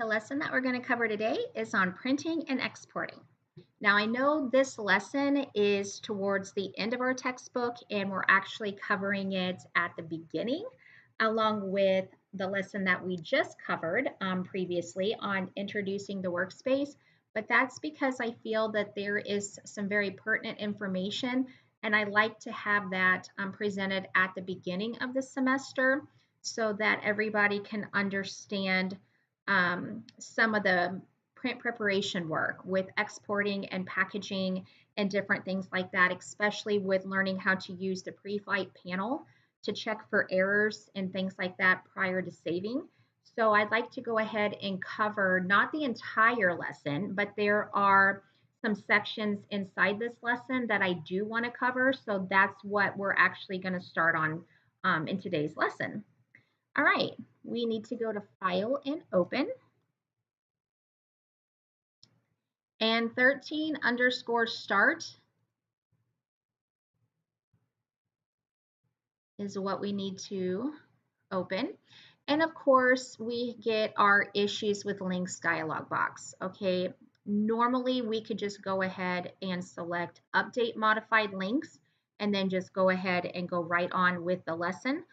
The lesson that we're going to cover today is on printing and exporting. Now, I know this lesson is towards the end of our textbook, and we're actually covering it at the beginning, along with the lesson that we just covered previously on introducing the workspace. But that's because I feel that there is some very pertinent information, and I like to have that presented at the beginning of the semester so that everybody can understand some of the print preparation work with exporting and packaging and different things like that, especially with learning how to use the pre-flight panel to check for errors and things like that prior to saving. So I'd like to go ahead and cover not the entire lesson, but there are some sections inside this lesson that I do want to cover. So that's what we're actually going to start on in today's lesson. All right, we need to go to File and Open. And 13_start is what we need to open. And of course, we get our issues with links dialog box. Okay, normally we could just go ahead and select update modified links and then just go ahead and go right on with the lesson.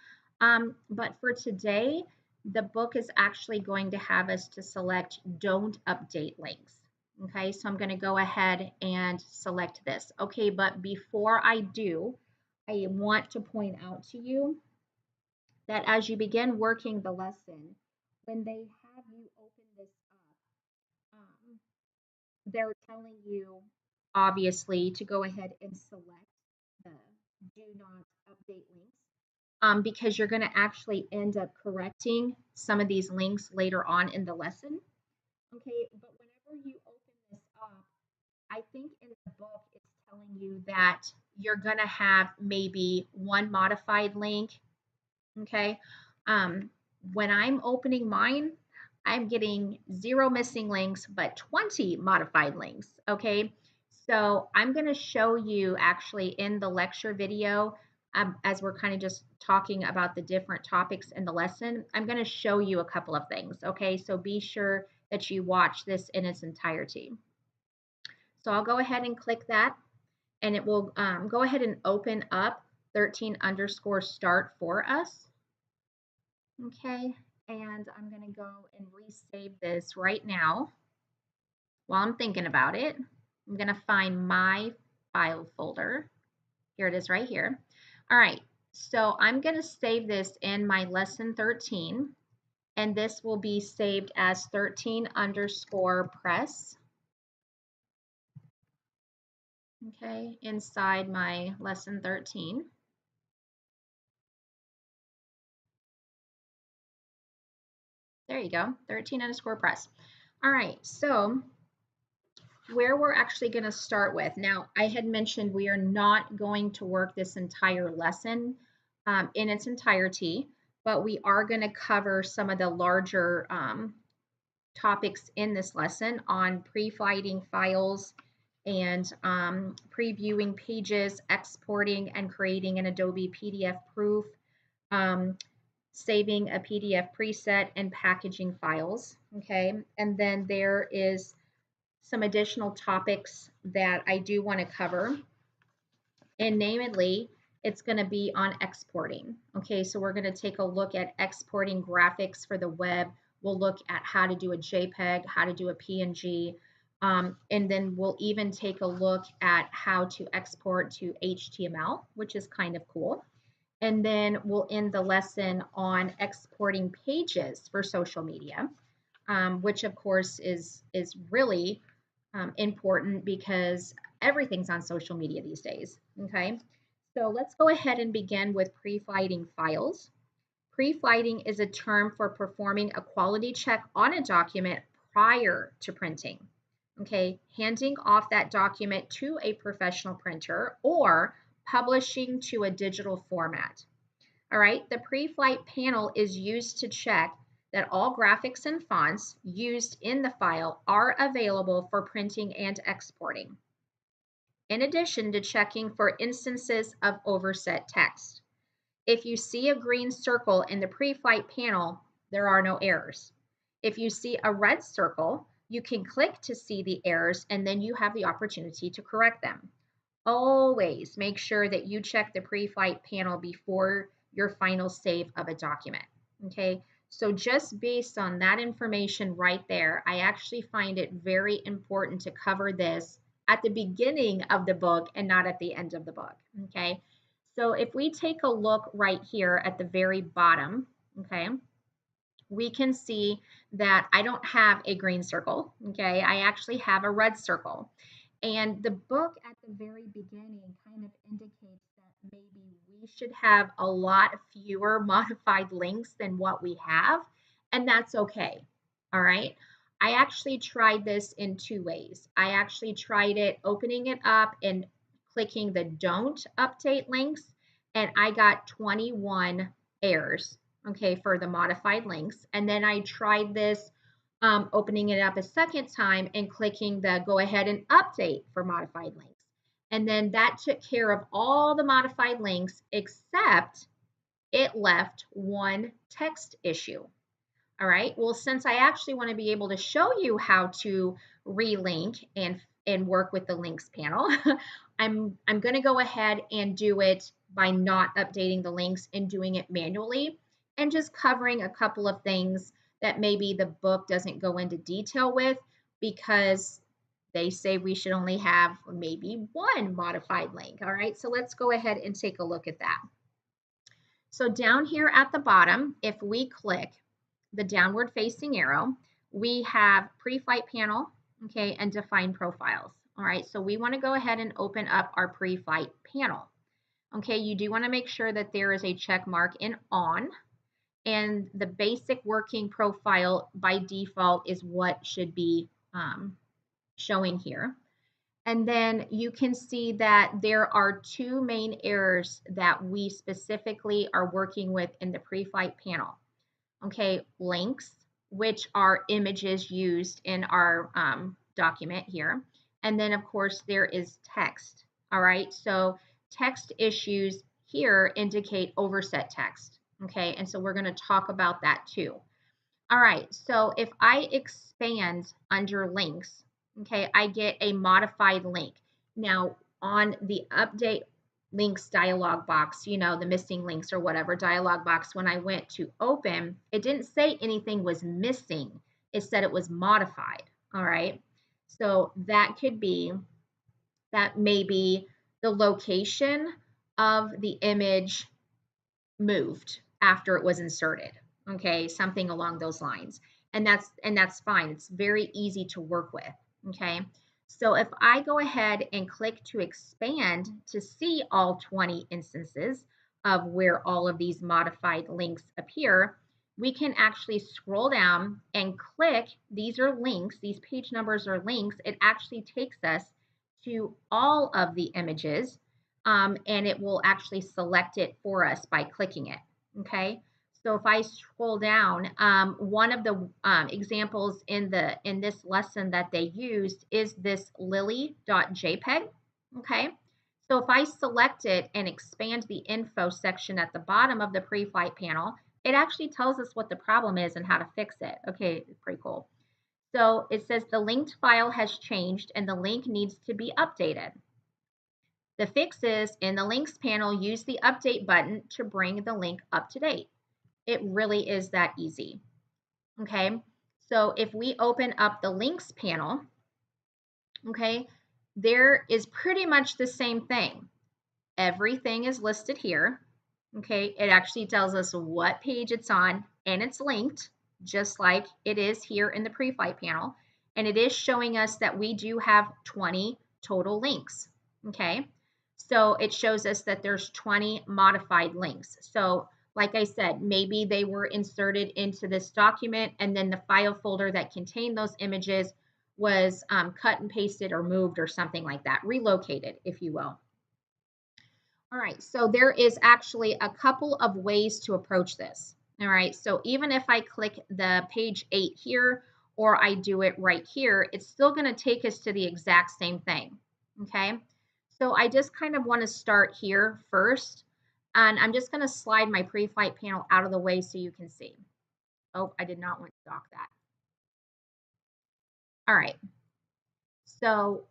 But for today, the book is actually going to have us to select don't update links. Okay, so I'm going to go ahead and select this. Okay, but before I do, I want to point out to you that as you begin working the lesson, when they have you open this up, they're telling you obviously to go ahead and select the do not update links because you're going to actually end up correcting some of these links later on in the lesson. Okay, but whenever you open this up, I think in the book it's telling you that you're going to have maybe one modified link. Okay, when I'm opening mine, I'm getting 0 missing links, but 20 modified links. Okay, so I'm going to show you actually in the lecture video, as we're kind of just talking about the different topics in the lesson, I'm going to show you a couple of things. Okay, so be sure that you watch this in its entirety. So I'll go ahead and click that, and it will go ahead and open up 13_start for us. Okay, and I'm going to go and resave this right now. While I'm thinking about it, I'm going to find my file folder. Here it is right here. All right, so I'm going to save this in my lesson 13, and this will be saved as 13_press. Okay, inside my lesson 13. There you go, 13_press. All right, so where we're actually going to start with. Now, I had mentioned we are not going to work this entire lesson in its entirety, but we are going to cover some of the larger topics in this lesson on pre-flighting files and previewing pages, exporting and creating an Adobe PDF proof, saving a PDF preset, and packaging files. Okay, and then there is some additional topics that I do want to cover, and namely, it's going to be on exporting. Okay, so we're going to take a look at exporting graphics for the web. We'll look at how to do a JPEG, how to do a PNG, and then we'll even take a look at how to export to HTML, which is kind of cool. And then we'll end the lesson on exporting pages for social media, which of course is really important because everything's on social media these days. Okay, so let's go ahead and begin with pre-flighting files. Pre-flighting is a term for performing a quality check on a document prior to printing. Okay, handing off that document to a professional printer or publishing to a digital format. All right, the pre-flight panel is used to check that all graphics and fonts used in the file are available for printing and exporting, in addition to checking for instances of overset text. If you see a green circle in the pre-flight panel, there are no errors. If you see a red circle, you can click to see the errors and then you have the opportunity to correct them. Always make sure that you check the pre-flight panel before your final save of a document. Okay, so just based on that information right there, I actually find it very important to cover this at the beginning of the book and not at the end of the book. Okay, so if we take a look right here at the very bottom, okay, we can see that I don't have a green circle. Okay, I actually have a red circle. And the book at the very beginning kind of indicates that maybe we should have a lot fewer modified links than what we have, and that's okay. All right. I actually tried this in two ways. I actually tried it opening it up and clicking the don't update links, and I got 21 errors, okay, for the modified links. And then I tried this opening it up a second time and clicking the go ahead and update for modified links. And then that took care of all the modified links except it left one text issue. All right, well, since I actually want to be able to show you how to relink and work with the links panel, I'm going to go ahead and do it by not updating the links and doing it manually and just covering a couple of things that maybe the book doesn't go into detail with because they say we should only have maybe one modified link. All right, so let's go ahead and take a look at that. So down here at the bottom, if we click the downward facing arrow, we have pre-flight panel, okay, and define profiles. All right, so we want to go ahead and open up our pre-flight panel. Okay, you do want to make sure that there is a check mark in on, and the basic working profile by default is what should be showing here. And then you can see that there are two main errors that we specifically are working with in the pre-flight panel. Okay, links, which are images used in our document here. And then of course there is text. All right, so text issues here indicate overset text. Okay, and so we're going to talk about that too. All right, so if I expand under links, okay, I get a modified link. Now, on the update links dialog box, you know, the missing links or whatever dialog box, when I went to open, it didn't say anything was missing. It said it was modified. All right, so that could be that maybe the location of the image moved after it was inserted. Okay, something along those lines. And that's fine. It's very easy to work with. Okay. So if I go ahead and click to expand to see all 20 instances of where all of these modified links appear, we can actually scroll down and click. These are links, these page numbers are links. It actually takes us to all of the images, and it will actually select it for us by clicking it. Okay, so if I scroll down, one of the examples in this lesson that they used is this lily.jpg. Okay, so if I select it and expand the info section at the bottom of the pre-flight panel, it actually tells us what the problem is and how to fix it. Okay, pretty cool. So it says the linked file has changed and the link needs to be updated. The fix is in the links panel, use the update button to bring the link up to date. It really is that easy. Okay, so if we open up the links panel, okay, there is pretty much the same thing. Everything is listed here. Okay, it actually tells us what page it's on and it's linked just like it is here in the pre-flight panel. And it is showing us that we do have 20 total links. Okay, so it shows us that there's 20 modified links. So like I said, maybe they were inserted into this document and then the file folder that contained those images was cut and pasted or moved or something like that, relocated, if you will. All right, so there is actually a couple of ways to approach this. All right, so even if I click the page 8 here or I do it right here, it's still going to take us to the exact same thing. Okay, so I just kind of want to start here first, and I'm just going to slide my pre-flight panel out of the way so you can see. Oh, I did not want to dock that. All right. So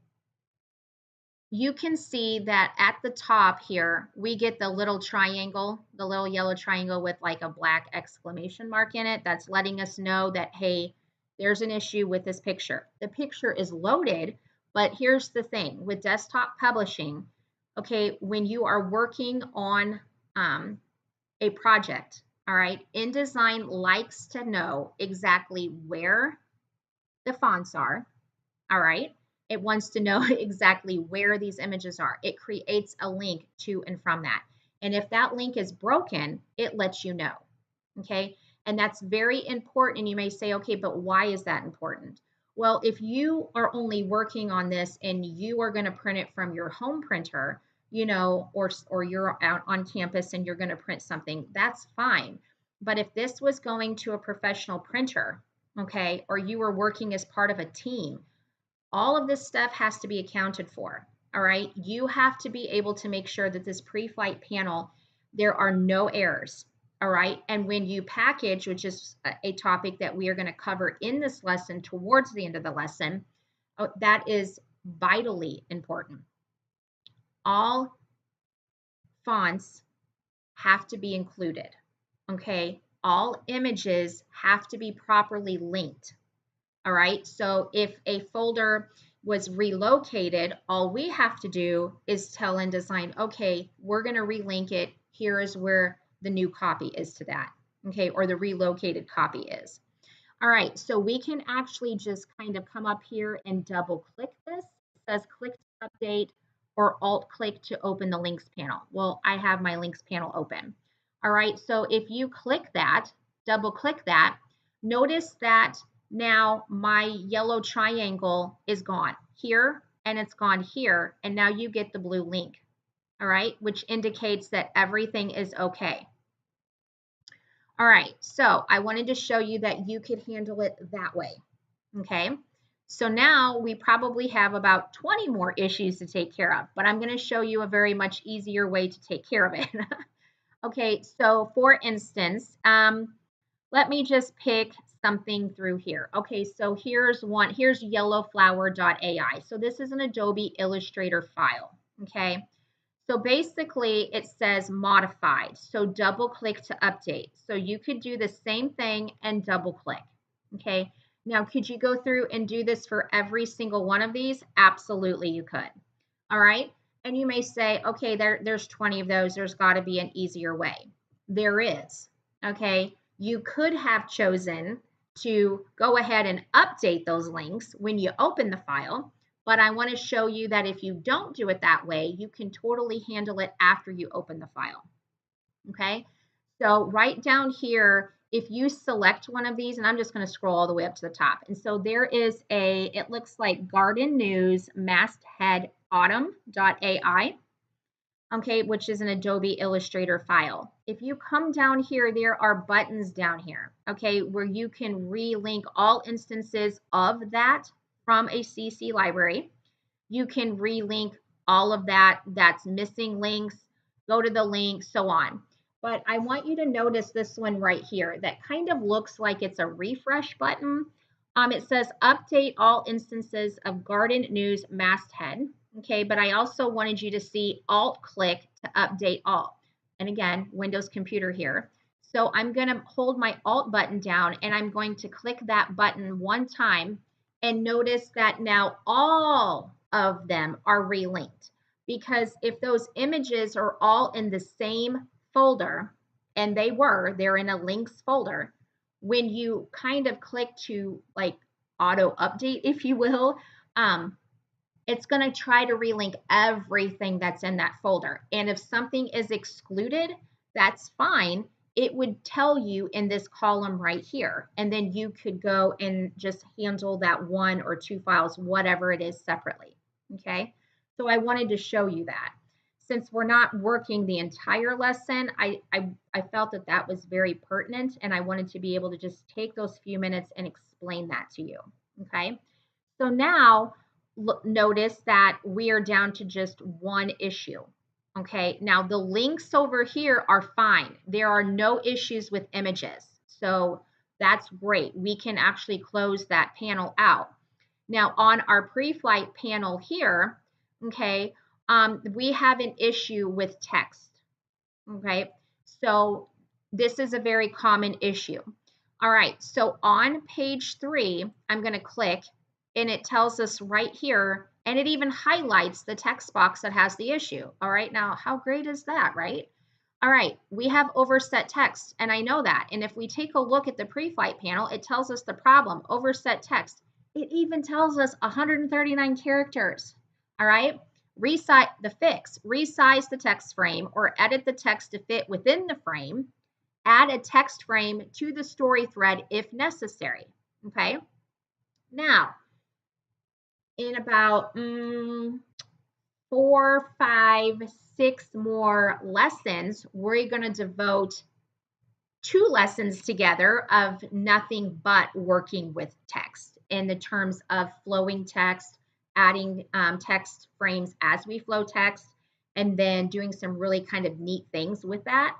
you can see that at the top here, we get the little triangle, the little yellow triangle with like a black exclamation mark in it. That's letting us know that, hey, there's an issue with this picture. The picture is loaded, but here's the thing with desktop publishing, okay, when you are working on a project, all right, InDesign likes to know exactly where the fonts are, all right. It wants to know exactly where these images are. It creates a link to and from that. And if that link is broken, it lets you know. Okay. And that's very important. And you may say, okay, but why is that important? Well, if you are only working on this and you are going to print it from your home printer, or you're out on campus and you're going to print something, that's fine. But if this was going to a professional printer, okay, or you were working as part of a team, all of this stuff has to be accounted for. All right. You have to be able to make sure that this pre-flight panel, there are no errors. All right. And when you package, which is a topic that we are going to cover in this lesson towards the end of the lesson, that is vitally important. All fonts have to be included. Okay. All images have to be properly linked. All right, so if a folder was relocated, all we have to do is tell InDesign, okay, we're going to relink it. Here is where the new copy is to that, okay, or the relocated copy is. All right, so we can actually just kind of come up here and double click this. It says click to update or alt click to open the links panel. Well, I have my links panel open. All right, so if you click that, double click that, notice that now my yellow triangle is gone here and it's gone here. And now you get the blue link, all right, which indicates that everything is okay. All right, so I wanted to show you that you could handle it that way, okay? So now we probably have about 20 more issues to take care of, but I'm going to show you a very much easier way to take care of it. Okay, so for instance, let me just pick something through here. Okay, so here's yellowflower.ai. So this is an Adobe Illustrator file, okay? So basically it says modified. So double click to update. So you could do the same thing and double click. Okay. Now, could you go through and do this for every single one of these? Absolutely, you could. All right. And you may say, okay, there's 20 of those. There's got to be an easier way. There is. Okay. You could have chosen to go ahead and update those links when you open the file. But I want to show you that if you don't do it that way, you can totally handle it after you open the file. Okay, so right down here, if you select one of these, and I'm just going to scroll all the way up to the top. And so there is it looks like Garden News Masthead Autumn.ai, okay, which is an Adobe Illustrator file. If you come down here, there are buttons down here, okay, where you can relink all instances of that from a CC library. You can relink all of that's missing links, go to the link, so on. But I want you to notice this one right here that kind of looks like it's a refresh button. It says update all instances of Garden News Masthead. Okay, but I also wanted you to see alt click to update all. And again, Windows computer here. So I'm going to hold my alt button down and I'm going to click that button one time and notice that now all of them are relinked. Because if those images are all in the same folder, and they're in a links folder, when you kind of click to like auto update, if you will, it's going to try to relink everything that's in that folder. And if something is excluded, that's fine. It would tell you in this column right here. And then you could go and just handle that one or two files, whatever it is, separately. Okay. So I wanted to show you that. Since we're not working the entire lesson, I felt that that was very pertinent, and I wanted to be able to just take those few minutes and explain that to you. Okay. So now, notice that we are down to just one issue. Okay, now the links over here are fine. There are no issues with images. So that's great. We can actually close that panel out. Now on our pre-flight panel here, okay, we have an issue with text, okay? So this is a very common issue. All right, so on page 3, I'm going to click and it tells us right here, and it even highlights the text box that has the issue. All right, now how great is that, right? All right, we have overset text, and I know that. And if we take a look at the pre-flight panel, it tells us the problem, overset text. It even tells us 139 characters. All right, resize the fix, resize the text frame or edit the text to fit within the frame. Add a text frame to the story thread if necessary. Okay. Now, in about 4, 5, 6 more lessons, we're going to devote 2 lessons together of nothing but working with text in the terms of flowing text, adding text frames as we flow text, and then doing some really kind of neat things with that.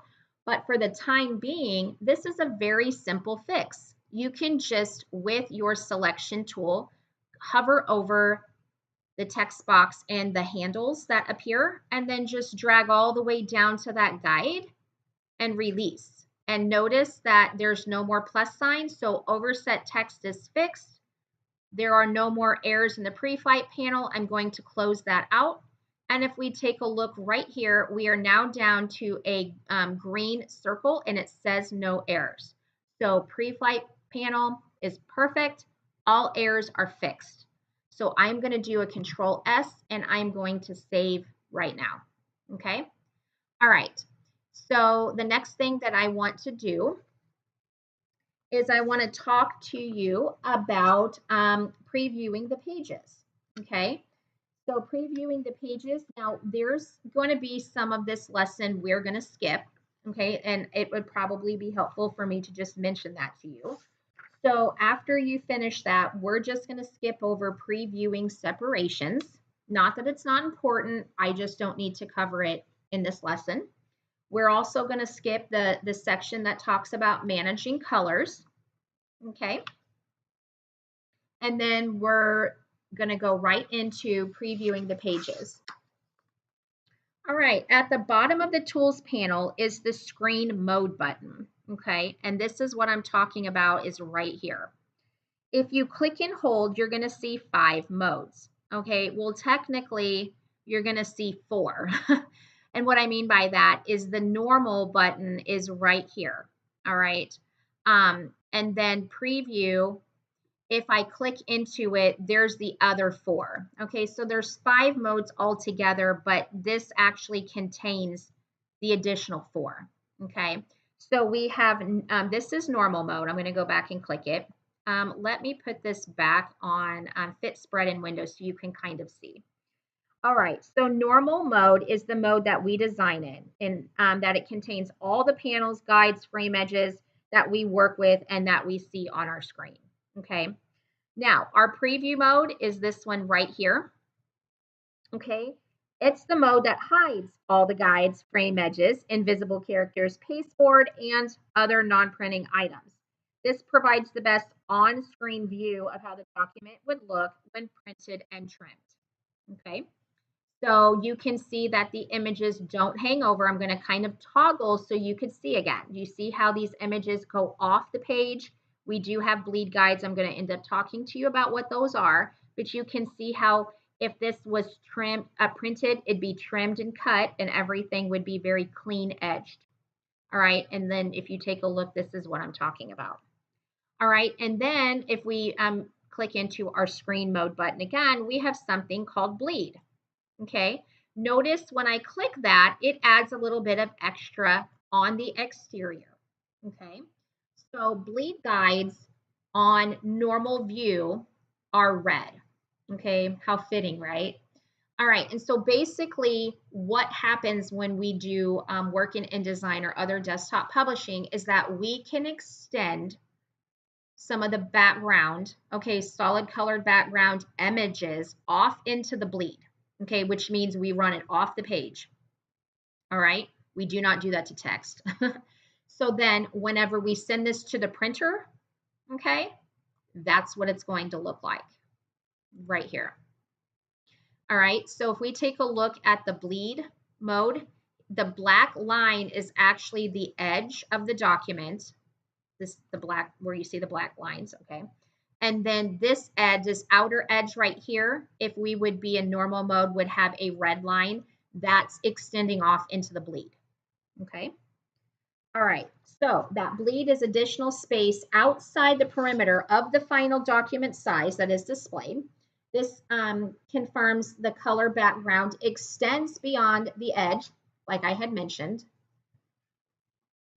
But for the time being, this is a very simple fix. You can just, with your selection tool, hover over the text box and the handles that appear, and then just drag all the way down to that guide and release. And notice that there's no more plus sign, so overset text is fixed. There are no more errors in the pre-flight panel. I'm going to close that out. And if we take a look right here, we are now down to a green circle and it says no errors. So pre-flight panel is perfect. All errors are fixed. So I'm going to do a Control S and I'm going to save right now. Okay. All right. So the next thing that I want to do is I want to talk to you about previewing the pages. Okay, so previewing the pages. Now there's going to be some of this lesson we're going to skip. Okay, and it would probably be helpful for me to just mention that to you. So after you finish that, we're just going to skip over previewing separations. Not that it's not important, I just don't need to cover it in this lesson. We're also going to skip the section that talks about managing colors. Okay. And then we're going to go right into previewing the pages. All right. At the bottom of the tools panel is the screen mode button. Okay. And this is what I'm talking about is right here. If you click and hold, you're going to see 5 modes. Okay. Well, technically, you're going to see 4. And what I mean by that is the normal button is right here. All right. And then preview, if I click into it, there's the other 4. Okay, so there's 5 modes altogether, but this actually contains the additional 4. Okay, so we have, this is normal mode. I'm going to go back and click it. Let me put this back on fit spread in Windows so you can kind of see. All right, so normal mode is the mode that we design in, and that it contains all the panels, guides, frame edges that we work with and that we see on our screen. Okay, now our preview mode is this one right here. Okay, it's the mode that hides all the guides, frame edges, invisible characters, pasteboard, and other non-printing items. This provides the best on-screen view of how the document would look when printed and trimmed. Okay. So you can see that the images don't hang over. I'm going to kind of toggle so you can see again. You see how these images go off the page? We do have bleed guides. I'm going to end up talking to you about what those are, but you can see how if this was printed, it'd be trimmed and cut and everything would be very clean edged. All right. And then if you take a look, this is what I'm talking about. All right. And then if we click into our screen mode button again, we have something called bleed. Okay, notice when I click that, it adds a little bit of extra on the exterior. Okay, so bleed guides on normal view are red. Okay, how fitting, right? All right, and so basically what happens when we do work in InDesign or other desktop publishing is that we can extend some of the background, okay, solid colored background images off into the bleed. Okay, which means we run it off the page. All right, we do not do that to text. So then whenever we send this to the printer, okay, that's what it's going to look like. right here. All right, so if we take a look at the bleed mode, the black line is actually the edge of the document. The black, where you see the black lines, okay? And then this edge, this outer edge right here, if we would be in normal mode, would have a red line that's extending off into the bleed, okay? All right, so that bleed is additional space outside the perimeter of the final document size that is displayed. This confirms the color background extends beyond the edge, like I had mentioned.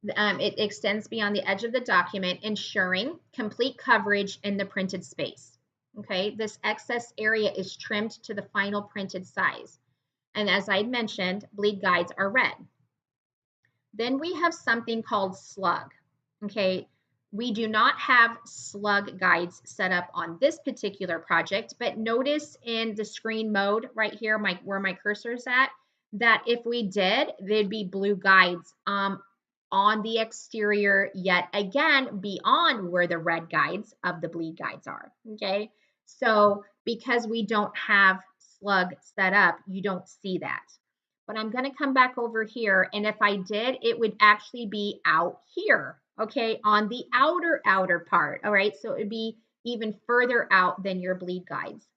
It extends beyond the edge of the document, ensuring complete coverage in the printed space. Okay, this excess area is trimmed to the final printed size. And as I mentioned, bleed guides are red. Then we have something called slug. Okay, we do not have slug guides set up on this particular project, but notice in the screen mode right here, where my cursor is at, that if we did, there'd be blue guides on the exterior, yet again, beyond where the red guides of the bleed guides are. Okay, so because we don't have slug set up, you don't see that. But I'm going to come back over here, and if I did, it would actually be out here, okay, on the outer part. All right, so it would be even further out than your bleed guides.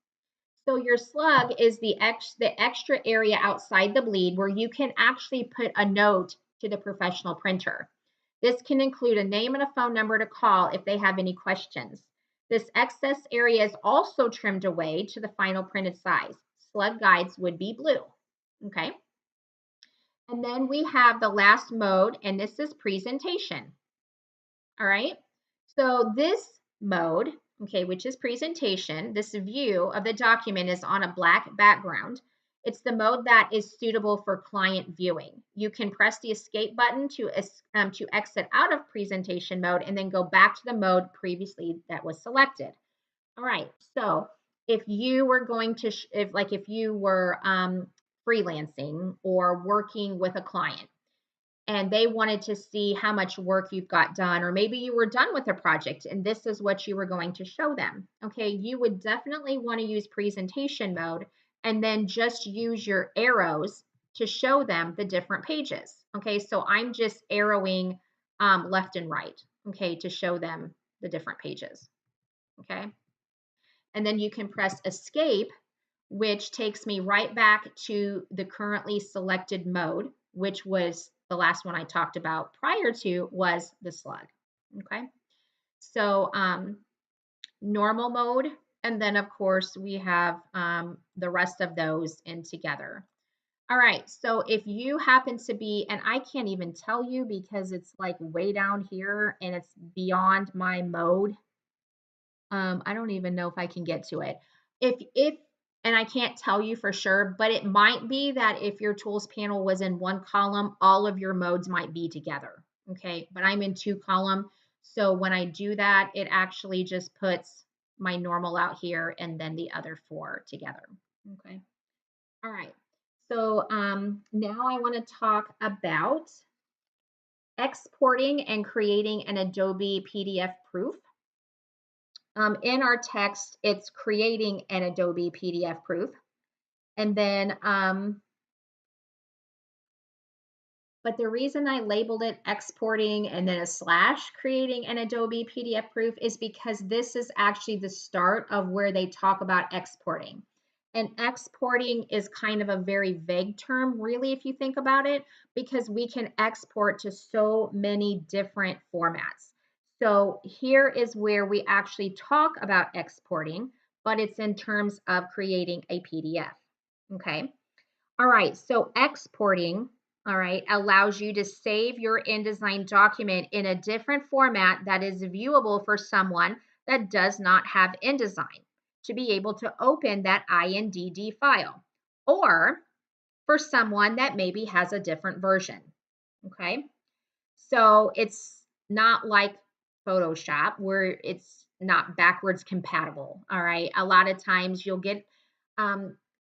So your slug is the extra area outside the bleed where you can actually put a note to the professional printer. This can include a name and a phone number to call if they have any questions. This excess area is also trimmed away to the final printed size. Slug guides would be blue, okay? And then we have the last mode, and this is presentation. All right. So this mode, okay, which is presentation, this view of the document is on a black background. It's the mode that is suitable for client viewing. You can press the escape button to exit out of presentation mode and then go back to the mode previously that was selected. All right. So if you were going to, if you were freelancing or working with a client, and they wanted to see how much work you've got done, or maybe you were done with a project and this is what you were going to show them. Okay, you would definitely want to use presentation mode and then just use your arrows to show them the different pages. Okay, so I'm just arrowing left and right, okay, to show them the different pages. Okay, and then you can press escape, which takes me right back to the currently selected mode, which was the last one I talked about prior to was the slug. Okay, so normal mode, and then of course we have the rest of those in together. All right, so if you happen to be, and I can't even tell you because it's like way down here and it's beyond my mode. I don't even know if I can get to it. If and I can't tell you for sure, but it might be that if your tools panel was in one column, all of your modes might be together. Okay, but I'm in two column. So when I do that, it actually just puts my normal out here and then the other four together. Okay. All right. So now I want to talk about exporting and creating an Adobe PDF proof. In our text, it's creating an Adobe PDF proof. And then, but the reason I labeled it exporting and then a slash creating an Adobe PDF proof is because this is actually the start of where they talk about exporting. And exporting is kind of a very vague term, really, if you think about it, because we can export to so many different formats. So here is where we actually talk about exporting, but it's in terms of creating a PDF. Okay. All right. So exporting, all right, allows you to save your InDesign document in a different format that is viewable for someone that does not have InDesign to be able to open that INDD file, or for someone that maybe has a different version. Okay. So it's not like Photoshop where it's not backwards compatible. All right. A lot of times you'll get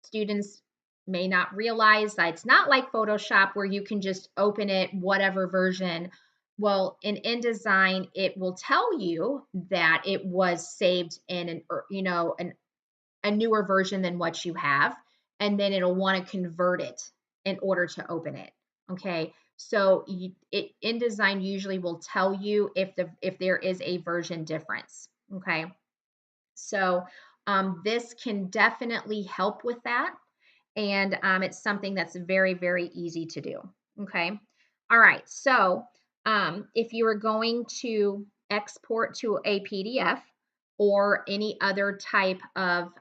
students may not realize that it's not like Photoshop where you can just open it, whatever version. Well, in InDesign, it will tell you that it was saved in an a newer version than what you have, and then it'll want to convert it in order to open it. Okay, so InDesign usually will tell you if there is a version difference. Okay, so this can definitely help with that, and it's something that's very, very easy to do. Okay, all right. So if you are going to export to a PDF or any other type of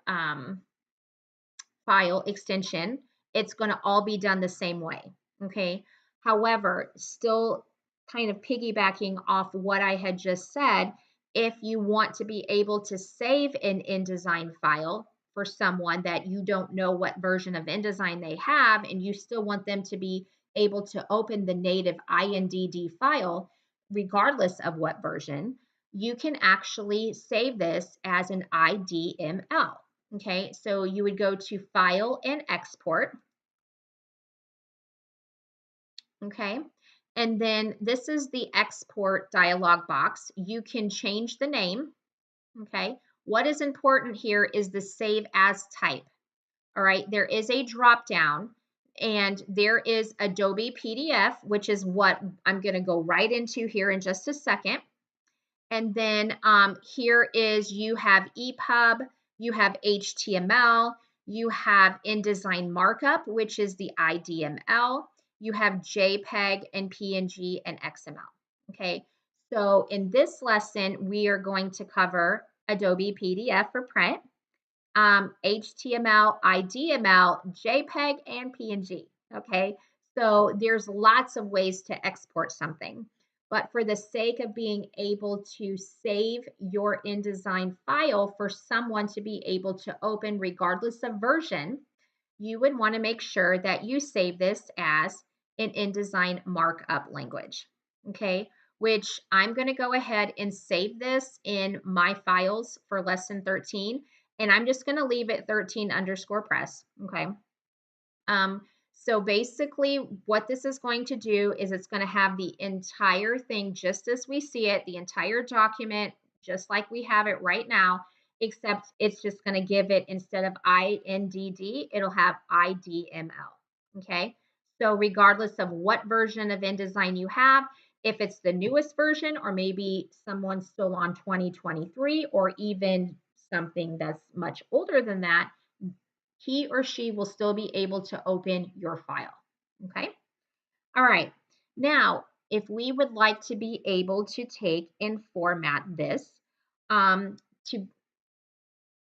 file extension, it's going to all be done the same way. Okay. However, still kind of piggybacking off what I had just said, if you want to be able to save an InDesign file for someone that you don't know what version of InDesign they have, and you still want them to be able to open the native INDD file, regardless of what version, you can actually save this as an IDML. Okay, so you would go to File and Export. Okay, and then this is the export dialog box. You can change the name. Okay, what is important here is the Save As type. All right, there is a drop down, and there is Adobe PDF, which is what I'm going to go right into here in just a second. And then here is, you have EPUB, you have HTML, you have InDesign markup, which is the IDML, you have JPEG and PNG and XML. Okay, so in this lesson, we are going to cover Adobe PDF for print, HTML, IDML, JPEG, and PNG. Okay, so there's lots of ways to export something. But for the sake of being able to save your InDesign file for someone to be able to open regardless of version, you would want to make sure that you save this as an InDesign markup language. Okay, which I'm going to go ahead and save this in my files for lesson 13. And I'm just going to leave it 13_press. Okay. So basically what this is going to do is it's going to have the entire thing just as we see it, the entire document, just like we have it right now, except it's just going to give it, instead of INDD, it'll have IDML. Okay. So regardless of what version of InDesign you have, if it's the newest version, or maybe someone's still on 2023, or even something that's much older than that, he or she will still be able to open your file. Okay. All right. Now, if we would like to be able to take and format this to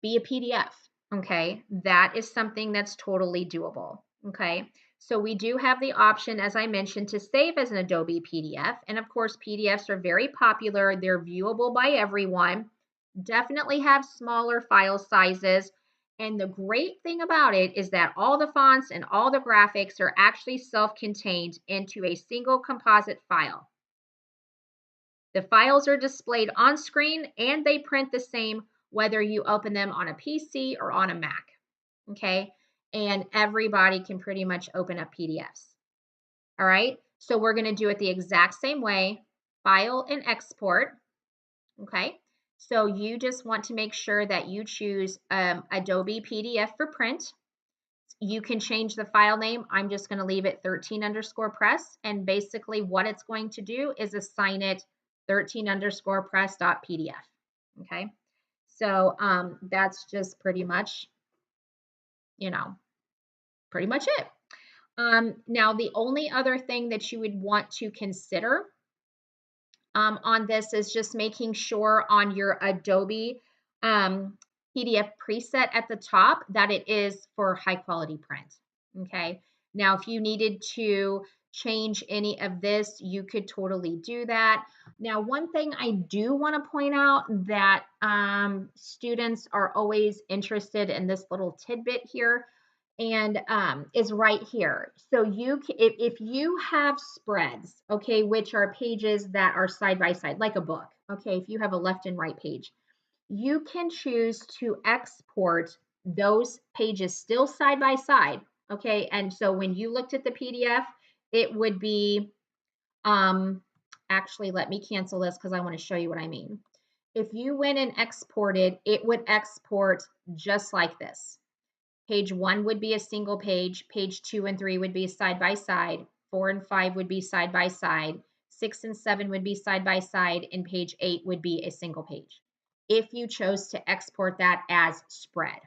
be a PDF, okay, that is something that's totally doable. Okay. So we do have the option, as I mentioned, to save as an Adobe PDF. And of course, PDFs are very popular. They're viewable by everyone. Definitely have smaller file sizes. And the great thing about it is that all the fonts and all the graphics are actually self-contained into a single composite file. The files are displayed on screen, and they print the same whether you open them on a PC or on a Mac. Okay, and everybody can pretty much open up PDFs. All right, so we're going to do it the exact same way. File and export. Okay, so you just want to make sure that you choose Adobe PDF for print. You can change the file name. I'm just going to leave it 13_press, and basically what it's going to do is assign it 13_press.pdf. Okay, so that's just pretty much, pretty much it. Now, the only other thing that you would want to consider on this is just making sure on your Adobe PDF preset at the top that it is for high quality print. Okay. Now, if you needed to change any of this, you could totally do that. Now, one thing I do want to point out that students are always interested in, this little tidbit here, and is right here. So if you have spreads, okay, which are pages that are side by side, like a book, okay, if you have a left and right page, you can choose to export those pages still side by side, okay? And so when you looked at the PDF, it would be, actually, let me cancel this because I want to show you what I mean. If you went and exported, it would export just like this. Page 1 would be a single page, page 2 and 3 would be side by side, 4 and 5 would be side by side, 6 and 7 would be side by side, and page 8 would be a single page. If you chose to export that as spread,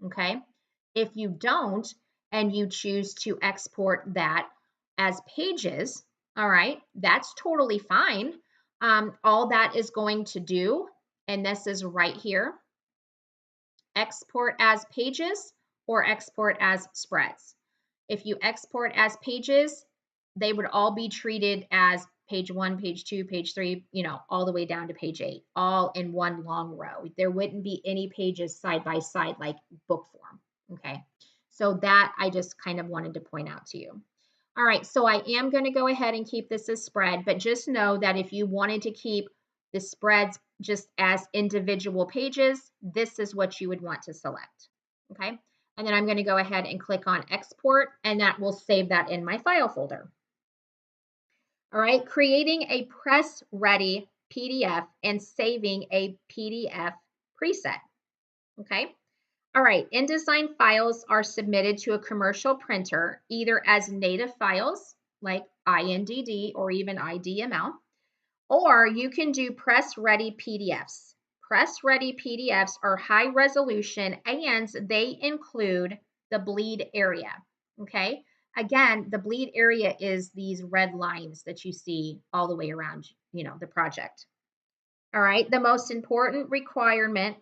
okay? If you don't, and you choose to export that as pages, all right, that's totally fine. All that is going to do, and this is right here, export as pages or export as spreads. If you export as pages, they would all be treated as page 1, page 2, page 3, all the way down to page 8, all in one long row. There wouldn't be any pages side by side like book form, okay? So that I just kind of wanted to point out to you. All right, so I am going to go ahead and keep this as spread, but just know that if you wanted to keep the spreads just as individual pages, this is what you would want to select, okay? And then I'm going to go ahead and click on export, and that will save that in my file folder. All right, creating a press ready PDF and saving a PDF preset, okay? All right, InDesign files are submitted to a commercial printer either as native files like INDD or even IDML, or you can do press-ready PDFs. Press-ready PDFs are high resolution and they include the bleed area, okay? Again, the bleed area is these red lines that you see all the way around, the project. All right, the most important requirement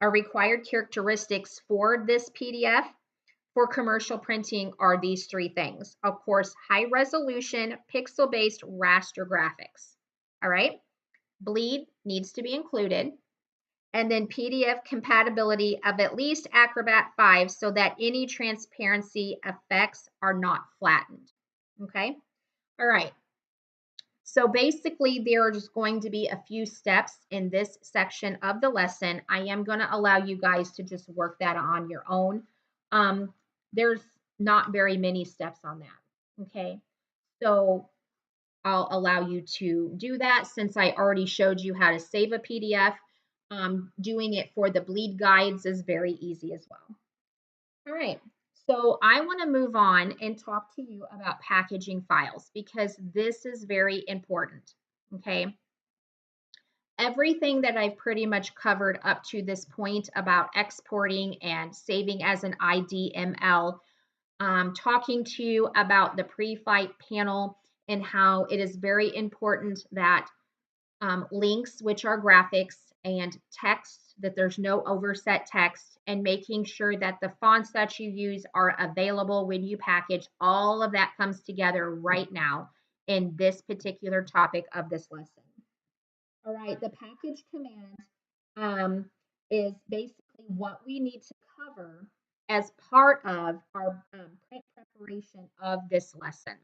or required characteristics for this PDF for commercial printing are these three things. Of course, high resolution, pixel-based raster graphics. All right, bleed needs to be included. And then PDF compatibility of at least Acrobat 5 so that any transparency effects are not flattened. Okay, all right. So basically, there are just going to be a few steps in this section of the lesson. I am going to allow you guys to just work that on your own. There's not very many steps on that, okay? So I'll allow you to do that since I already showed you how to save a PDF. Doing it for the bleed guides is very easy as well. All right, so I want to move on and talk to you about packaging files because this is very important, okay? Everything that I've pretty much covered up to this point about exporting and saving as an IDML, talking to you about the pre-flight panel and how it is very important that links, which are graphics, and text, that there's no overset text, and making sure that the fonts that you use are available when you package. All of that comes together right now in this particular topic of this lesson. All right, the package command is basically what we need to cover as part of our print preparation of this lesson,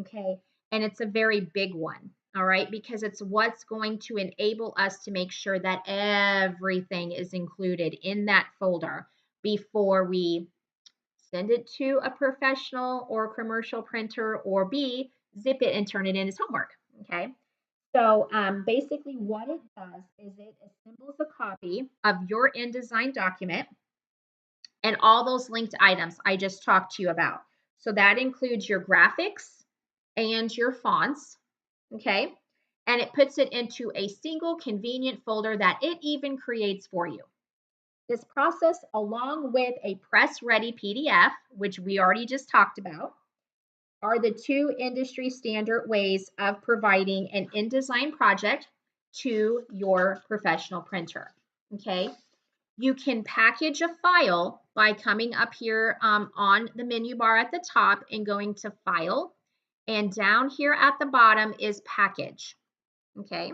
okay? And it's a very big one, all right, because it's what's going to enable us to make sure that everything is included in that folder before we send it to a professional or commercial printer, or B, zip it and turn it in as homework, okay? So basically what it does is it assembles a copy of your InDesign document and all those linked items I just talked to you about. So that includes your graphics and your fonts, okay? And it puts it into a single convenient folder that it even creates for you. This process, along with a press-ready PDF, which we already just talked about, are the two industry standard ways of providing an InDesign project to your professional printer, okay? You can package a file by coming up here on the menu bar at the top and going to File, and down here at the bottom is Package, okay?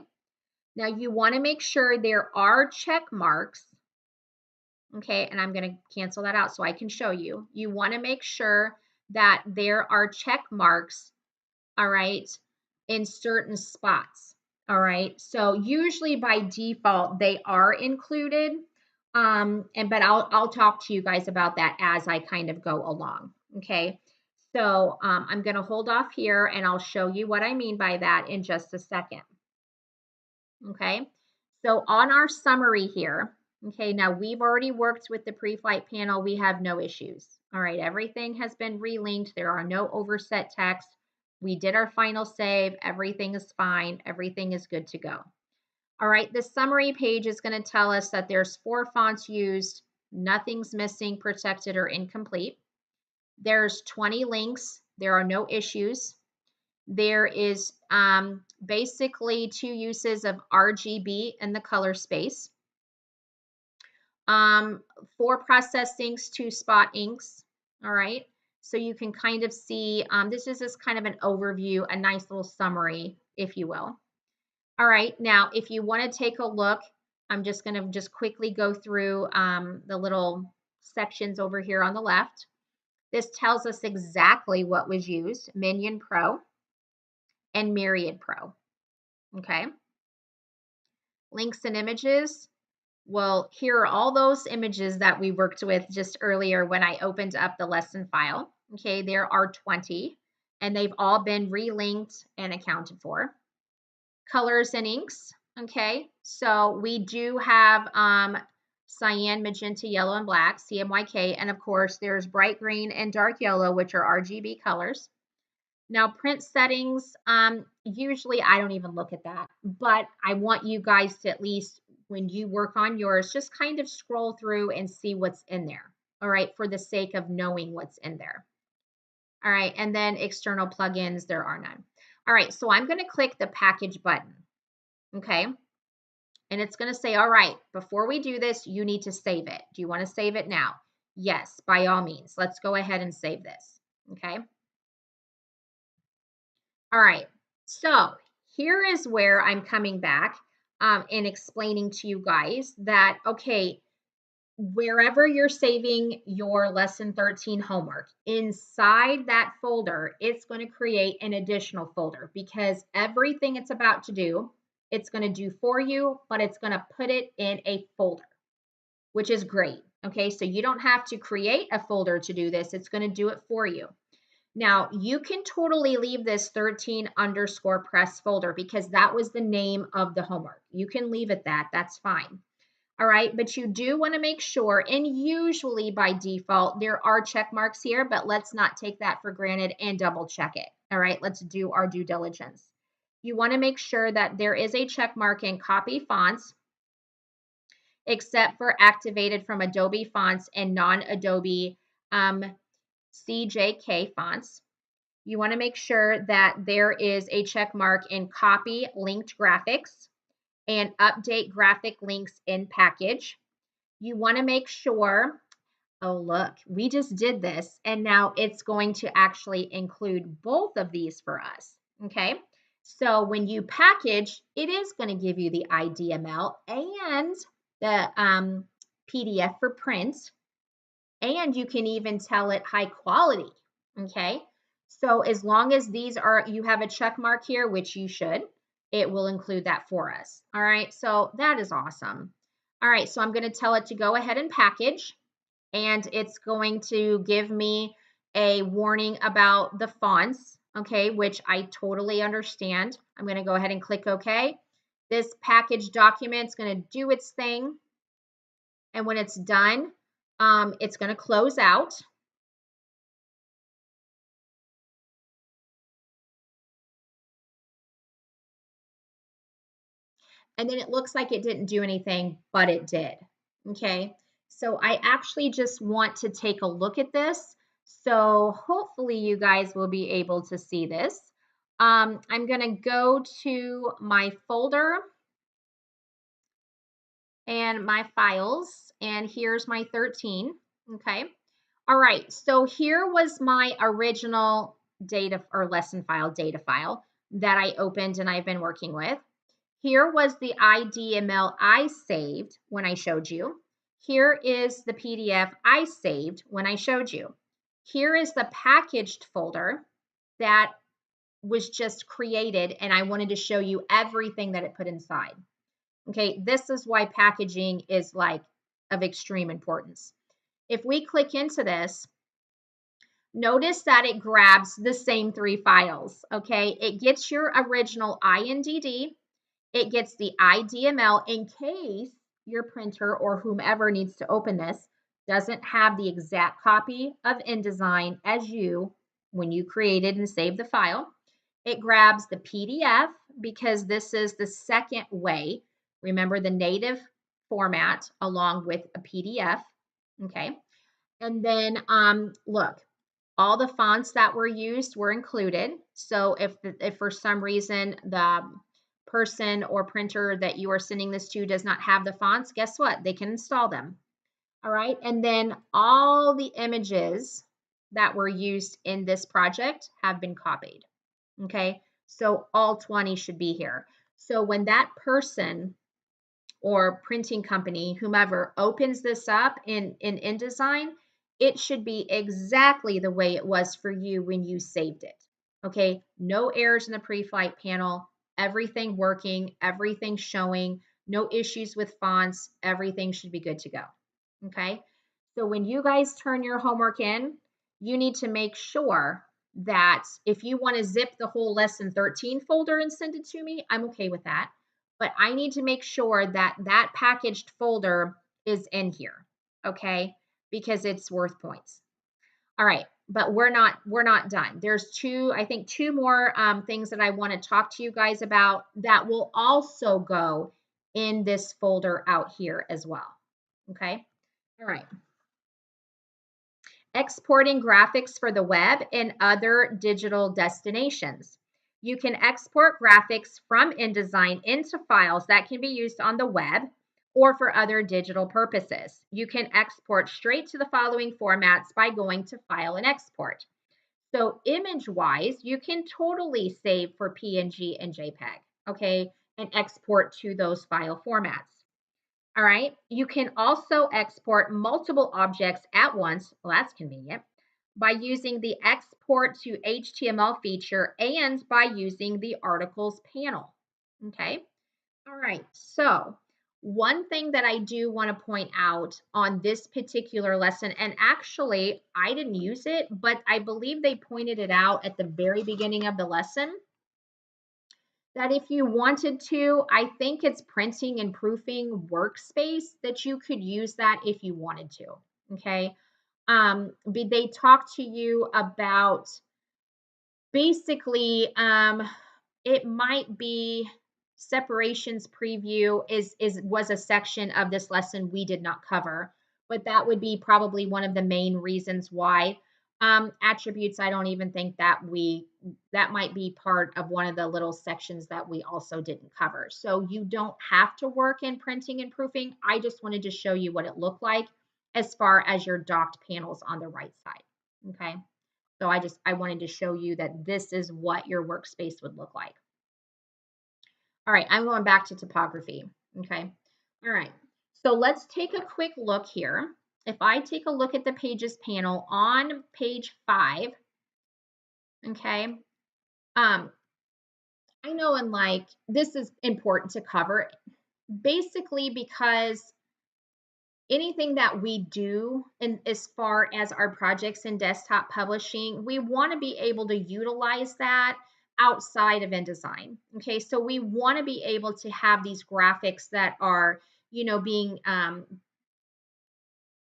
Now you want to make sure there are check marks, okay, and I'm going to cancel that out so I can show you. You want to make sure that there are check marks, all right, in certain spots, all right? So usually by default, they are included, but I'll talk to you guys about that as I kind of go along, okay? So I'm going to hold off here and I'll show you what I mean by that in just a second, okay? So on our summary here, okay, now we've already worked with the pre-flight panel. We have no issues. All right, everything has been relinked. There are no overset text. We did our final save. Everything is fine. Everything is good to go. All right, the summary page is going to tell us that there's 4 fonts used. Nothing's missing, protected, or incomplete. There's 20 links. There are no issues. There is basically 2 uses of RGB in the color space. 4 process inks, 2 spot inks. All right. So you can kind of see, this is just kind of an overview, a nice little summary, if you will. All right. Now, if you want to take a look, I'm just going to just quickly go through the little sections over here on the left. This tells us exactly what was used, Minion Pro and Myriad Pro. Okay. Links and images. Well, here are all those images that we worked with just earlier when I opened up the lesson file. Okay, there are 20, and they've all been relinked and accounted for. Colors and inks. Okay, so we do have cyan, magenta, yellow, and black, CMYK, and of course there's bright green and dark yellow, which are RGB colors. Now, print settings, usually I don't even look at that, but I want you guys to at least, when you work on yours, just kind of scroll through and see what's in there, all right, for the sake of knowing what's in there. All right, and then external plugins, there are none. All right, so I'm going to click the package button, okay, and it's going to say, all right, before we do this, you need to save it. Do you want to save it now? Yes, by all means. Let's go ahead and save this, okay? All right, so here is where I'm coming back and explaining to you guys that, okay, wherever you're saving your lesson 13 homework, inside that folder, it's going to create an additional folder because everything it's about to do, it's going to do for you, but it's going to put it in a folder, which is great. Okay, so you don't have to create a folder to do this. It's going to do it for you. Now, you can totally leave this 13_press folder because that was the name of the homework. You can leave it that. That's fine. All right, but you do want to make sure, and usually by default, there are check marks here, but let's not take that for granted and double check it. All right, let's do our due diligence. You want to make sure that there is a check mark in copy fonts, except for activated from Adobe fonts and non-Adobe CJK fonts. You want to make sure that there is a check mark in copy linked graphics and update graphic links in package. You want to make sure, oh look, we just did this and now it's going to actually include both of these for us, okay? So when you package, it is going to give you the IDML and the PDF for print, and you can even tell it high quality, okay? So as long as these are, you have a check mark here, which you should, it will include that for us. All right, so that is awesome. All right, so I'm going to tell it to go ahead and package, and it's going to give me a warning about the fonts, okay, which I totally understand. I'm going to go ahead and click OK. This package document is going to do its thing, and when it's done, it's going to close out. And then it looks like it didn't do anything, but it did. Okay, so I actually just want to take a look at this. So hopefully you guys will be able to see this. I'm going to go to my folder and my files, and here's my 13. Okay, all right, so here was my original data or lesson file, data file that I opened and I've been working with. Here was the IDML I saved when I showed you. Here is the PDF I saved when I showed you. Here is the packaged folder that was just created, and I wanted to show you everything that it put inside. Okay, this is why packaging is like of extreme importance. If we click into this, notice that it grabs the same 3 files, okay? It gets your original INDD, It gets the IDML in case your printer or whomever needs to open this doesn't have the exact copy of InDesign as you when you created and saved the file. It grabs the PDF because this is the second way. Remember the native format along with a PDF. Okay. And then look, all the fonts that were used were included. So if for some reason the person or printer that you are sending this to does not have the fonts, guess what? They can install them. All right. And then all the images that were used in this project have been copied. Okay. So all 20 should be here. So when that person or printing company, whomever opens this up in InDesign, it should be exactly the way it was for you when you saved it. Okay, no errors in the pre-flight panel, everything working, everything showing, no issues with fonts, everything should be good to go. Okay, so when you guys turn your homework in, you need to make sure that if you want to zip the whole lesson 13 folder and send it to me, I'm okay with that, but I need to make sure that that packaged folder is in here, okay? Because it's worth points. All right, but we're not done. There's I think two more things that I want to talk to you guys about that will also go in this folder out here as well. Okay. All right. Exporting graphics for the web and other digital destinations. You can export graphics from InDesign into files that can be used on the web or for other digital purposes. You can export straight to the following formats by going to File and Export. So image-wise, you can totally save for PNG and JPEG, okay, and export to those file formats. All right. You can also export multiple objects at once. Well, that's convenient by using the export to HTML feature and by using the articles panel. Okay. All right. So one thing that I do want to point out on this particular lesson, and actually I didn't use it, but I believe they pointed it out at the very beginning of the lesson, that if you wanted to, I think it's printing and proofing workspace that you could use that if you wanted to. Okay. They talk to you about basically it might be separations preview is was a section of this lesson we did not cover, but that would be probably one of the main reasons why. Attributes, I don't even think that might be part of one of the little sections that we also didn't cover. So you don't have to work in printing and proofing. I just wanted to show you what it looked like as far as your docked panels on the right side. Okay. So I wanted to show you that this is what your workspace would look like. All right, I'm going back to topography. Okay. All right. So let's take a quick look here. If I take a look at the pages panel on page 5, okay, I know and like this is important to cover basically because anything that we do in as far as our projects in desktop publishing, we want to be able to utilize that outside of InDesign. Okay, so we want to be able to have these graphics that are, being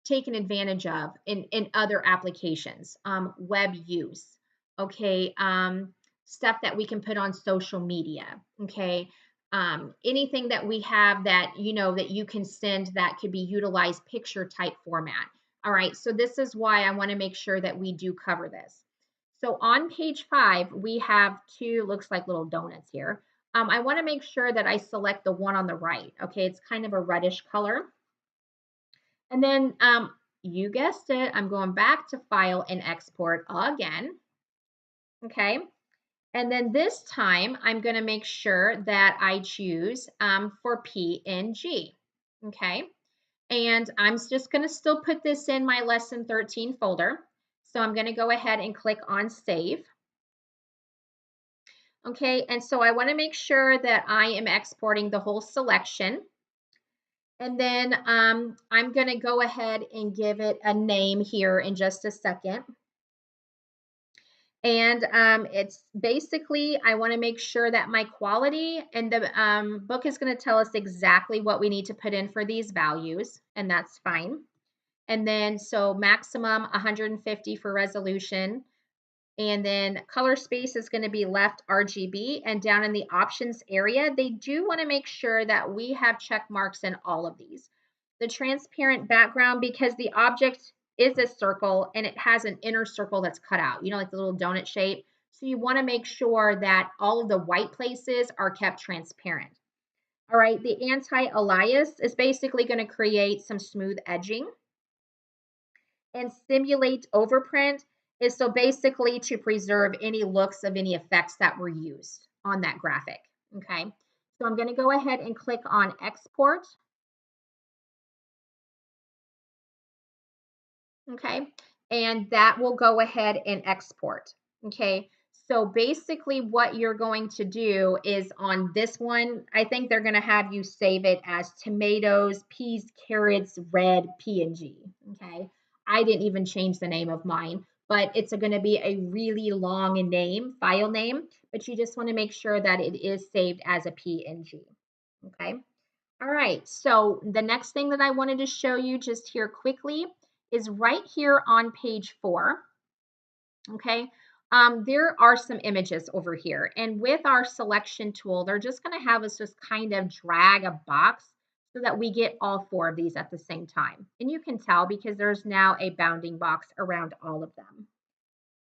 taken advantage of in other applications, web use, okay, stuff that we can put on social media, okay, anything that we have that, that you can send that could be utilized picture type format. All right, so this is why I want to make sure that we do cover this. So on page 5, we have two, looks like little donuts here. I want to make sure that I select the one on the right. Okay, it's kind of a reddish color. And then you guessed it, I'm going back to File and Export again. Okay. And then this time I'm going to make sure that I choose for PNG. Okay. And I'm just going to still put this in my lesson 13 folder. So I'm going to go ahead and click on Save. Okay. And so I want to make sure that I am exporting the whole selection. And then I'm going to go ahead and give it a name here in just a second. And it's basically, I want to make sure that my quality, and the book is going to tell us exactly what we need to put in for these values, and that's fine. And then, so maximum 150 for resolution. And then color space is going to be left RGB. And down in the options area, they do want to make sure that we have check marks in all of these. The transparent background, because the object is a circle and it has an inner circle that's cut out, you know, like the little donut shape. So you want to make sure that all of the white places are kept transparent. All right, the anti-alias is basically going to create some smooth edging. And simulate overprint is so basically to preserve any looks of any effects that were used on that graphic. Okay, so I'm going to go ahead and click on export. Okay, and that will go ahead and export. Okay, so basically what you're going to do is on this one, I think they're going to have you save it as tomatoes, peas, carrots, red PNG. Okay, I didn't even change the name of mine, but it's going to be a really long name, file name, but you just want to make sure that it is saved as a PNG. Okay. All right, so the next thing that I wanted to show you just here quickly is right here on page 4. Okay, there are some images over here, and with our selection tool, they're just going to have us just kind of drag a box so that we get all 4 of these at the same time. And you can tell because there's now a bounding box around all of them.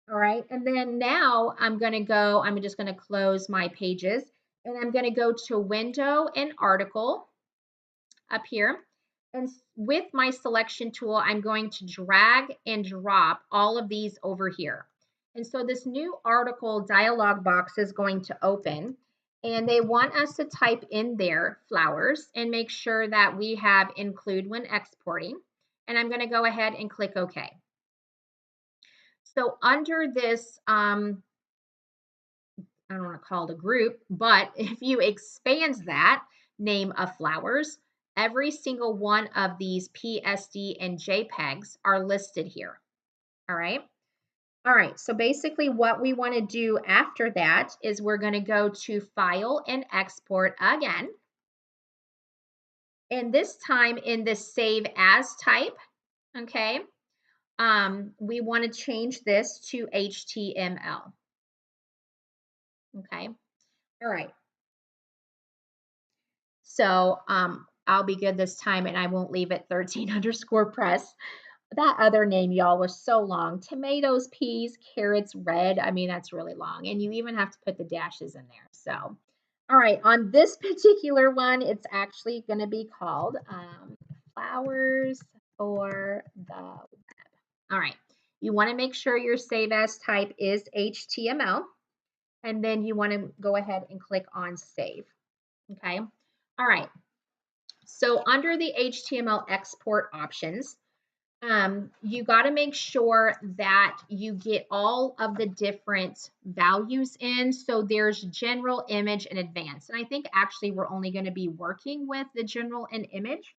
All right, and then now I'm just going to close my pages, and I'm going to go to Window and Article up here. And with my selection tool, I'm going to drag and drop all of these over here. And so this new article dialog box is going to open, and they want us to type in there flowers and make sure that we have include when exporting. And I'm going to go ahead and click OK. So under this, I don't want to call it a group, but if you expand that name of flowers, every single one of these PSD and JPEGs are listed here. All right. All right. So basically what we want to do after that is we're going to go to File and Export again. And this time in the Save As type, okay, we want to change this to HTML. Okay. All right. So I'll be good this time and I won't leave it 13 underscore press. That other name, y'all, was so long. Tomatoes, peas, carrots, red. I mean, that's really long. And you even have to put the dashes in there. So, all right, on this particular one, it's actually going to be called Flowers for the Web. All right, you want to make sure your save as type is HTML. And then you want to go ahead and click on Save. Okay. All right. So under the HTML export options, you got to make sure that you get all of the different values in. So there's general, image, and advanced. And I think actually we're only going to be working with the general and image.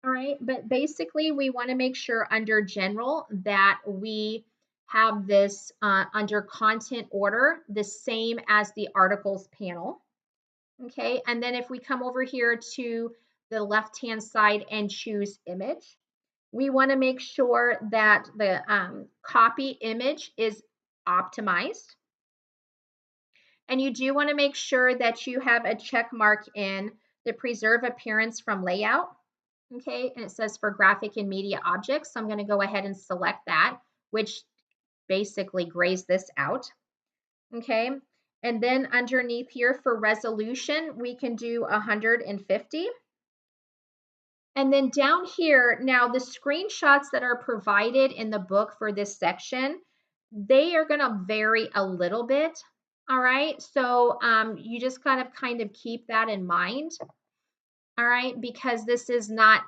All right. But basically, we want to make sure under general that we have this under content order, the same as the articles panel. Okay, and then if we come over here to the left-hand side and choose image, we want to make sure that the copy image is optimized. And you do want to make sure that you have a check mark in the preserve appearance from layout. Okay, and it says for graphic and media objects. So I'm going to go ahead and select that, which basically grays this out. Okay, and then underneath here for resolution, we can do 150. And then down here, now the screenshots that are provided in the book for this section, they are going to vary a little bit. All right, so you just gotta kind of keep that in mind. All right, because this is not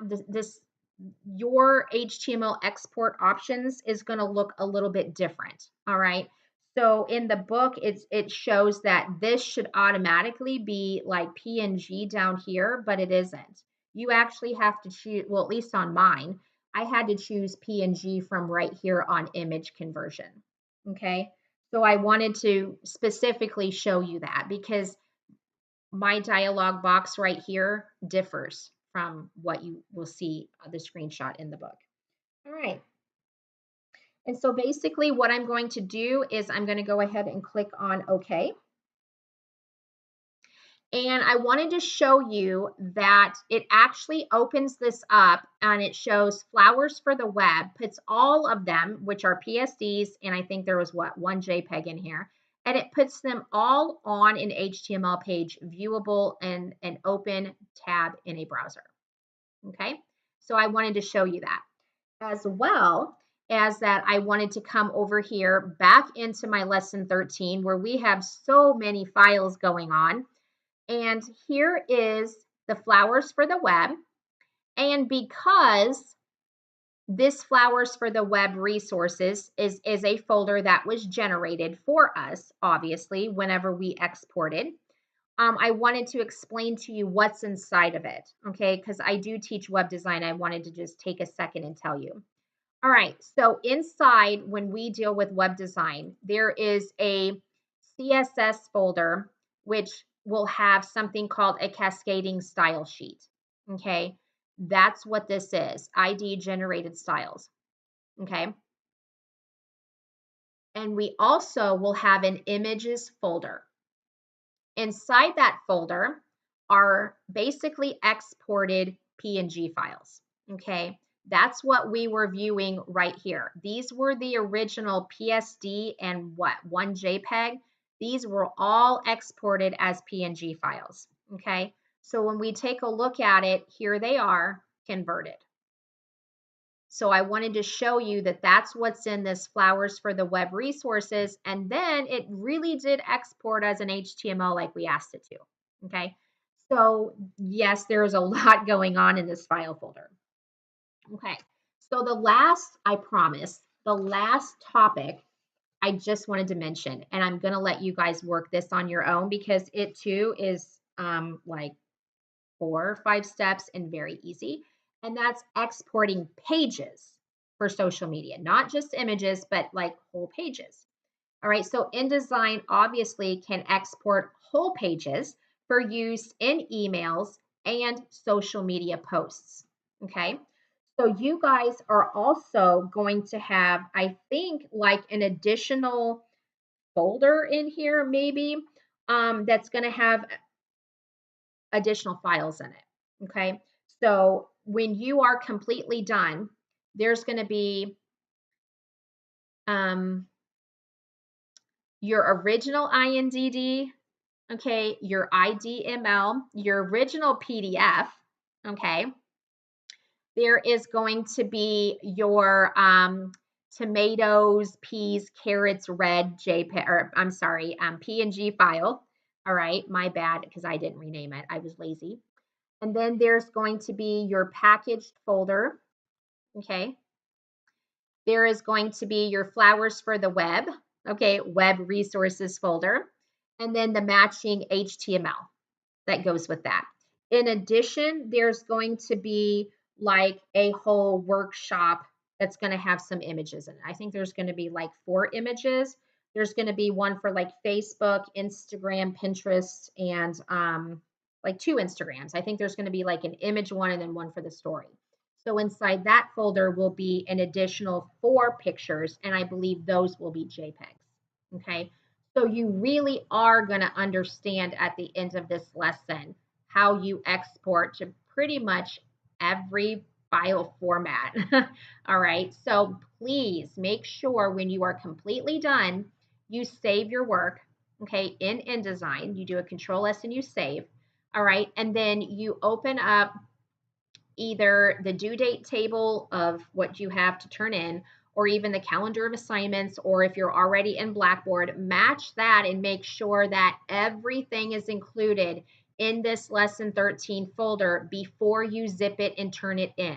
your HTML export options is going to look a little bit different. All right. So in the book, it shows that this should automatically be like PNG down here, but it isn't. You actually have to choose, well, at least on mine, I had to choose PNG from right here on image conversion. Okay. So I wanted to specifically show you that because my dialog box right here differs from what you will see on the screenshot in the book. All right. And so basically what I'm going to do is I'm going to go ahead and click on OK. And I wanted to show you that it actually opens this up and it shows flowers for the web, puts all of them, which are PSDs, and I think there was one JPEG in here, and it puts them all on an HTML page, viewable in an open tab in a browser. Okay, so I wanted to show you that. As well as that, I wanted to come over here back into my lesson 13 where we have so many files going on. And here is the flowers for the web. And because this flowers for the web resources is a folder that was generated for us, obviously, whenever we exported, I wanted to explain to you what's inside of it, okay? Because I do teach web design. I wanted to just take a second and tell you. All right, so inside, when we deal with web design, there is a CSS folder, which will have something called a cascading style sheet. Okay, that's what this is, ID generated styles. Okay, and we also will have an images folder. Inside that folder are basically exported PNG files. Okay, that's what we were viewing right here. These were the original PSD and one JPEG. These were all exported as PNG files. Okay, so when we take a look at it, here they are converted. So I wanted to show you that that's what's in this flowers for the web resources. And then it really did export as an HTML like we asked it to. Okay. So yes, there's a lot going on in this file folder. Okay. So I promise, the last topic I just wanted to mention, and I'm going to let you guys work this on your own because it too is like 4 or 5 steps and very easy. And that's exporting pages for social media, not just images, but like whole pages. All right, so InDesign obviously can export whole pages for use in emails and social media posts. Okay, so you guys are also going to have, I think, like an additional folder in here, maybe, that's going to have additional files in it. Okay, so when you are completely done, there's going to be your original INDD, okay, your IDML, your original PDF, okay. There is going to be your tomatoes, peas, carrots, red JPEG, or I'm sorry, PNG file. All right, my bad because I didn't rename it. I was lazy. And then there's going to be your packaged folder, okay? There is going to be your flowers for the web, okay, web resources folder, and then the matching HTML that goes with that. In addition, there's going to be like a whole workshop that's going to have some images in it. I think there's going to be like 4 images. There's going to be one for like Facebook, Instagram, Pinterest, and like 2 Instagrams. I think there's going to be like an image one and then one for the story. So inside that folder will be an additional 4 pictures, and I believe those will be JPEGs. Okay, so you really are going to understand at the end of this lesson how you export to pretty much every file format. All right, so please make sure when you are completely done, you save your work, okay, in InDesign. You do a Control S and you save. All right, and then you open up either the due date table of what you have to turn in, or even the calendar of assignments, or if you're already in Blackboard, match that and make sure that everything is included in this lesson 13 folder before you zip it and turn it in.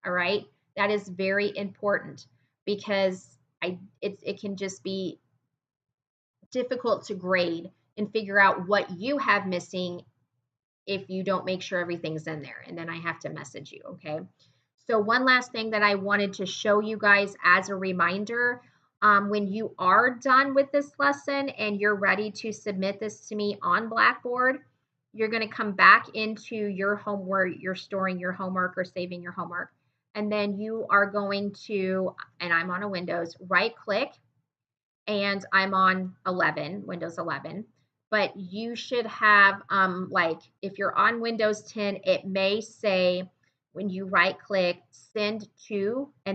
All right, that is very important because it can just be difficult to grade and figure out what you have missing if you don't make sure everything's in there, and then I have to message you, okay? So one last thing that I wanted to show you guys as a reminder, When you are done with this lesson and you're ready to submit this to me on Blackboard, you're going to come back into your home where you're storing your homework or saving your homework. And then you are going to, and I'm on a Windows, right click, and I'm on 11, Windows 11. But you should have, like, if you're on Windows 10, it may say when you right click, send to, and then